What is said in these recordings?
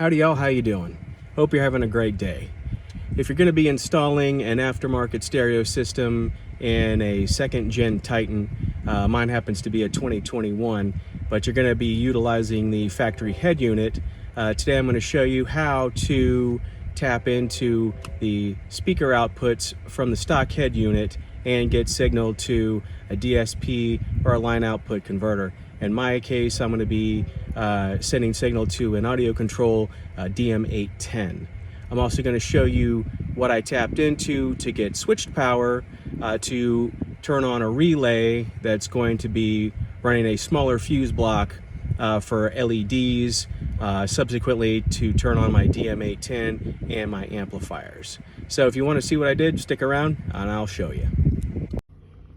Howdy y'all, how you doing? Hope you're having a great day. If you're going to be installing an aftermarket stereo system in a second gen Titan, mine happens to be a 2021, but you're going to be utilizing the factory head unit. Today I'm going to show you how to tap into the speaker outputs from the stock head unit and get signal to a DSP or a line output converter. In my case, I'm going to be sending signal to an audio control DM810. I'm also going to show you what I tapped into to get switched power to turn on a relay that's going to be running a smaller fuse block for LEDs, subsequently to turn on my DM810 and my amplifiers. So if you want to see what I did, stick around and I'll show you.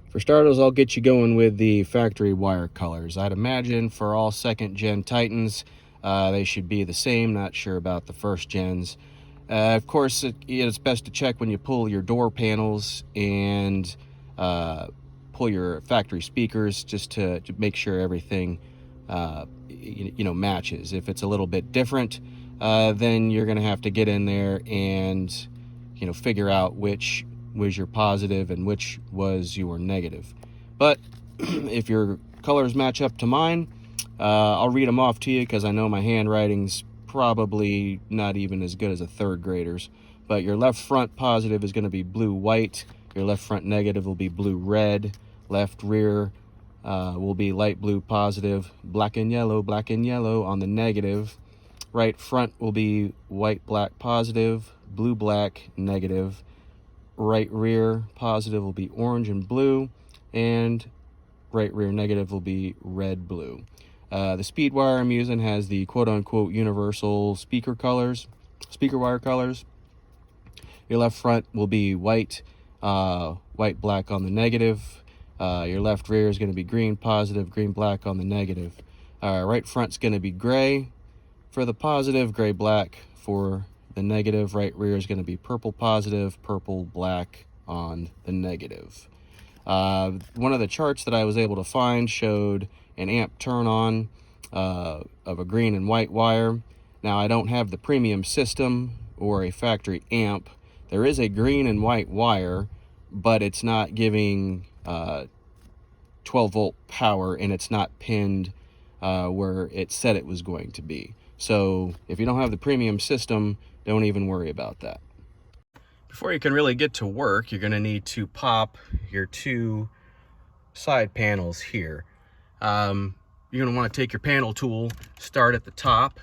For starters, I'll get you going with the factory wire colors. I'd imagine for all second gen Titans, they should be the same. Not sure about the first gens. Of course, it's best to check when you pull your door panels and pull your factory speakers, just to make sure everything matches. If it's a little bit different, then you're going to have to get in there and figure out which was your positive and which was your negative. But if your colors match up to mine, I'll read them off to you because I know my handwriting's probably not even as good as a third grader's. But your left front positive is going to be blue white, your left front negative will be blue red, left rear will be light blue positive, black and yellow on the negative, right front will be white black positive, blue black negative, right rear positive will be orange and blue, and right rear negative will be red blue. The speed wire I'm using has the quote-unquote universal speaker wire colors. Your left front will be white, white black on the negative. Your left rear is going to be green positive, green black on the negative. Right front's going to be gray for the positive, gray black for the negative. Right rear is going to be purple positive, purple black on the negative. One of the charts that I was able to find showed an amp turn on of a green and white wire. Now, I don't have the premium system or a factory amp. There is a green and white wire, but it's not giving 12 volt power, and it's not pinned where it said it was going to be. So if you don't have the premium system, don't even worry about that. Before you can really get to work, you're going to need to pop your two side panels here. You're going to want to take your panel tool, start at the top,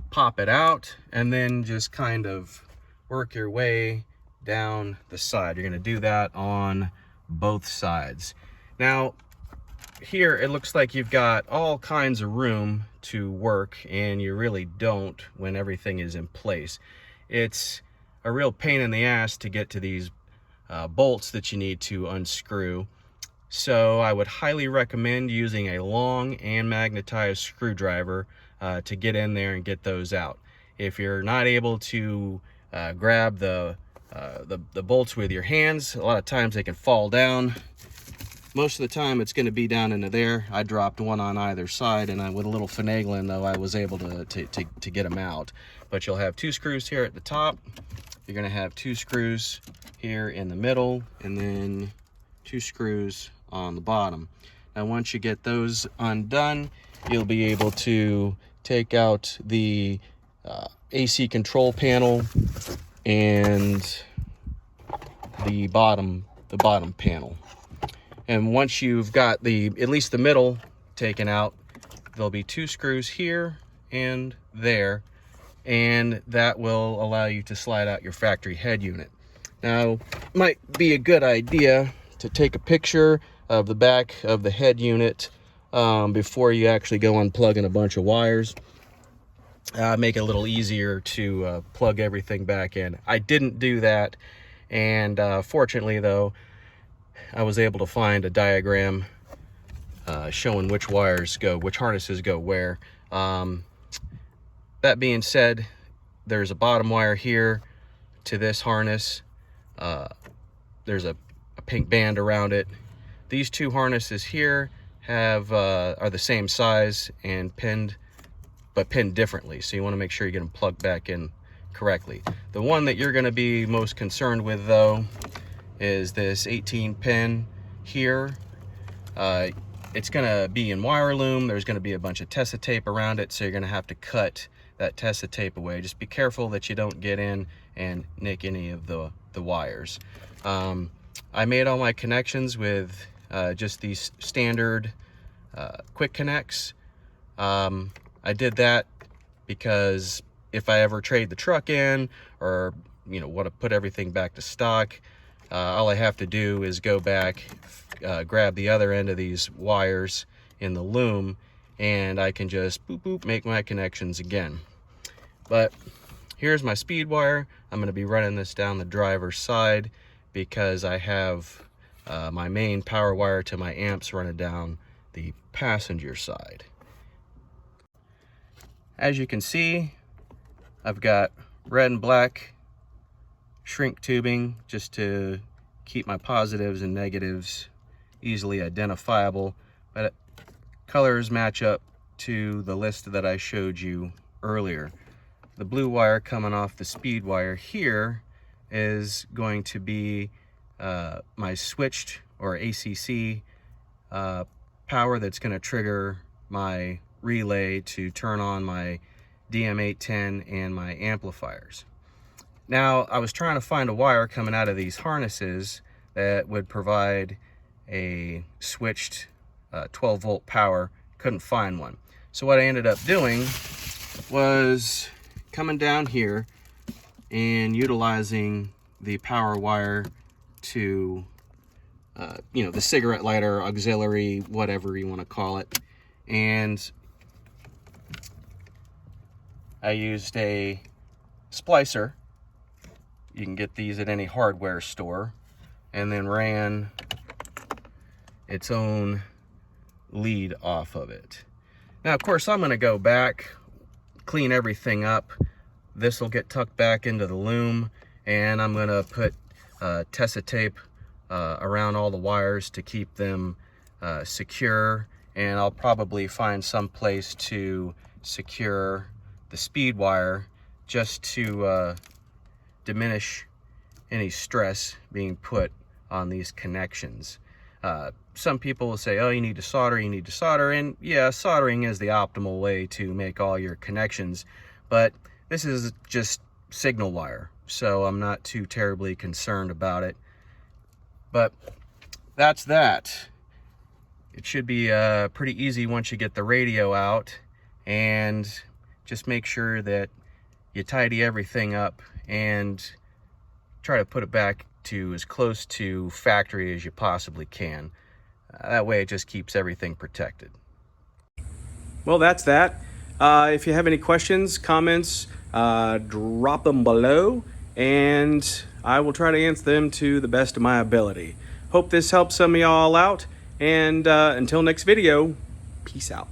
pop it out, and then just kind of work your way down the side. You're going to do that on both sides. Now, here it looks like you've got all kinds of room to work, and you really don't when everything is in place. It's a real pain in the ass to get to these bolts that you need to unscrew. So I would highly recommend using a long and magnetized screwdriver to get in there and get those out. If you're not able to grab the bolts with your hands, a lot of times they can fall down. Most of the time it's going to be down into there. I dropped one on either side, and with a little finagling though, I was able to get them out. But you'll have two screws here at the top. You're going to have two screws here in the middle, and then two screws on the bottom. Now, once you get those undone, you'll be able to take out the AC control panel and the bottom panel. And once you've got at least the middle taken out, there'll be two screws here and there, and that will allow you to slide out your factory head unit. Now, it might be a good idea to take a picture of the back of the head unit before you actually go unplugging a bunch of wires. Make it a little easier to plug everything back in. I didn't do that, and fortunately though, I was able to find a diagram showing which harnesses go where. That being said, there's a bottom wire here to this harness. There's a pink band around it. These two harnesses here are the same size and pinned, but pinned differently. So you want to make sure you get them plugged back in correctly. The one that you're going to be most concerned with though is this 18 pin here. It's going to be in wire loom. There's going to be a bunch of Tessa tape around it, so you're going to have to cut that Tessa tape away. Just be careful that you don't get in and nick any of the wires. I made all my connections with just these standard quick connects. I did that because if I ever trade the truck in, or want to put everything back to stock, all I have to do is go back, grab the other end of these wires in the loom, and I can just boop boop make my connections again. But here's my speed wire. I'm going to be running this down the driver's side because I have my main power wire to my amps running down the passenger side. As you can see, I've got red and black shrink tubing just to keep my positives and negatives easily identifiable, but colors match up to the list that I showed you earlier. The blue wire coming off the speed wire here is going to be my switched or ACC power that's going to trigger my relay to turn on my DM810 and my amplifiers. Now, I was trying to find a wire coming out of these harnesses that would provide a switched 12 volt power. Couldn't find one. So what I ended up doing was coming down here and utilizing the power wire to the cigarette lighter, auxiliary, whatever you want to call it. And I used a splicer. You can get these at any hardware store, and then ran its own lead off of it. Now, of course, I'm going to go back, clean everything up. This will get tucked back into the loom, and I'm going to put Tessa tape around all the wires to keep them secure, and I'll probably find some place to secure the speed wire just to diminish any stress being put on these connections. Some people will say, oh, you need to solder, and yeah, soldering is the optimal way to make all your connections, but this is just signal wire, so I'm not too terribly concerned about it. But that's that. It should be pretty easy once you get the radio out, and just make sure that you tidy everything up and try to put it back to as close to factory as you possibly can. That way it just keeps everything protected. Well, that's that. If you have any questions, comments, drop them below, and I will try to answer them to the best of my ability. Hope this helps some of y'all out, and until next video, peace out.